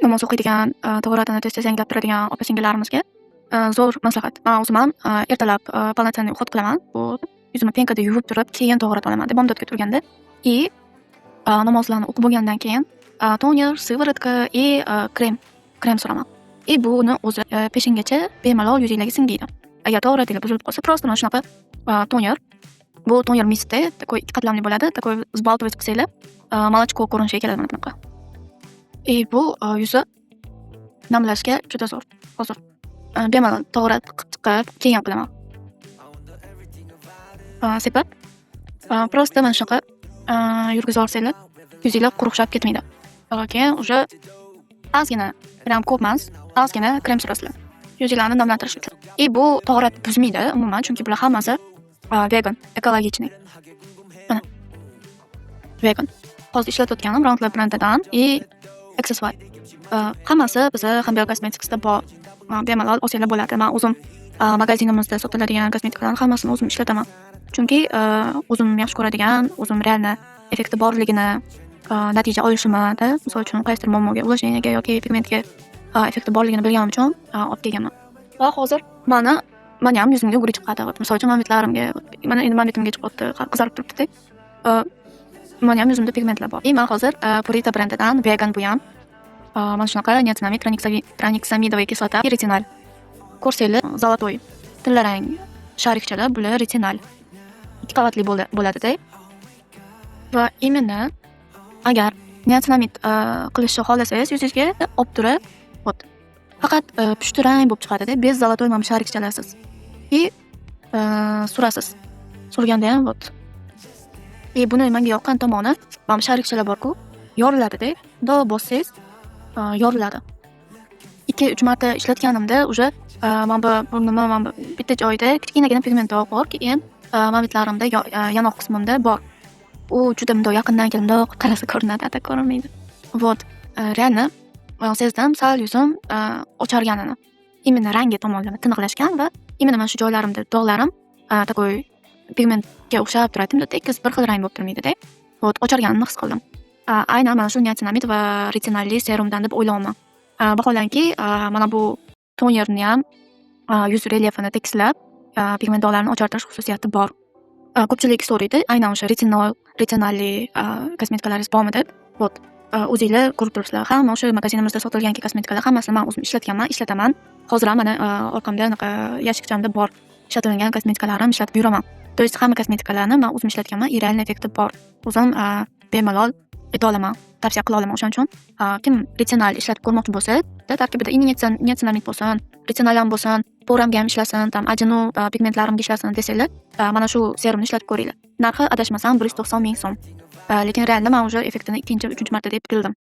Namoz o'qiydigan, tahoratini tez-tez yanglab turadigan opa-singillarimizga zo'r maslahat. Men o'zim ham ertalab полноценный uxlat qilaman. Bu yuzimni penkada yuvib turib, keyin tahorat olaman deb bomdodga turganda. Namozlarni o'qib bo'lgandan keyin toner, sivorotka krem suraman. Buni o'zi peshingacha bemalol yuzingizga singiydi. Agar tahoratingiz buzilib qolsa, просто mana shunaqa toner. Bu toner mistda такой ikki qatlamli bo'ladi. Такой взбалтывать qilsanglar, молочко ko'rinishiga keladi mana bunaqa. Bu yuzni namlashga juda zo'r. Hozir bemalol tahorat chiqib keyin qilaman. Sepib, просто mana shunaqa yurgizib olsanglar, yuzinglar quruqshab ketmaydi. Keyin уже ozgina, прям ko'p emas, ozgina krem surasizlar. Yuzinglarni namlantirish uchun. Bu tahorat buzmaydi umuman, chunki bular hammasi vegan, ekologichniy. Mana. Vegan. Hozir ishlatayotganim Roundlab brandidan Accessory. Hammasi biza Hamber Cosmeticsda bor. Bemalol olsanglar bo'ladi. Men o'zim magazinimizda sotiladigan kosmetikalarning hammasini o'zim ishlataman. Chunki o'zim yaxshi ko'radigan, o'zim realni effekti borligini natija olishimda, misol uchun qaysidir muammoga, ulasheniyaga yoki pigmentga effekti borligini bilganim uchun olib kelganman. Va hozir meni ham yuzimga guri chiqadi. Misol uchun mamitlarimga, mana endi mamitimga chiqibdi, qizarib turibdi. Meni ham yuzimda pigmentlar bor. Men hozir Purita brandidan vegan bu ham mana shunaqa niacinamid, tranexamidoviy kislota, retinal. Ko'rsanglar, zolotoy, tillarang sharikchalar, bular retinal. 2 qavatli bo'ladi-da. Va imенно agar niacinamid qilishni xohlasangiz, yuzingizga olib turib, faqat pushti rang bo'lib chiqadi-da, bez zolotoy mana sharikchalarsiz. Surasiz. Surganda ham buni menga yoqqan tomoni, mana sharikchalar bor-ku, yoriladi-da. Xudo bossangiz, yoriladi. 2-3 marta ishlatganimda уже men burnimni bitta joyda kichkinagina pigmentlar bor, keyin mamitlarimda yanoq qismimda bor. U juda bundoq yaqindan kelib bundoq qarasa ko'rinadi, ata ko'rinmaydi. Realni sezdim, sal yuzim ocharganini. Imенно rangi tomonlama tiniqlashgan va imенно mana shu joylarimda dog'larim такой pigmentga o'xshab turadi, bunday tekis bir xil rang bo'lib turmaydi-da. Ocharganini his qildim. Aynan mana shu niacinamid va retinalli serumdan deb o'ylayman. Vaholanki, mana bu tonerni ham yuz relyefini tekislab, pigment dog'larini ochartirish xususiyati bor. Ko'pchilik so'raydi, aynan o'sha retinalli kosmetikalar bormi deb. O'zingizlar ko'rib turibsizlar. Hamma o'sha magazinimizda sotilgan kosmetikalar hammasini men o'zim ishlataman. Hozir ham mana orqamda yashikchamda bor ishlatilgan kosmetikalarimni ishlatib yuraman. То есть hamma kosmetikalarni men o'zim ishlatganman, real effekti bor. O'zim bemalol ayta olaman, tavsiya qila olaman. O'shaning uchun kim retinal ishlatib ko'rmoqchi bo'lsa, tarkibida niacinamid bo'lsin, retinal ham bo'lsin, poramga ham ishlasin, ajinu pigmentlarimga ishlasin desanglar, mana shu serumni ishlatib ko'ringlar. Narxi adashmasam 190 ming so'm. Lekin realda men уже effektini 2-3 marta deb bildim.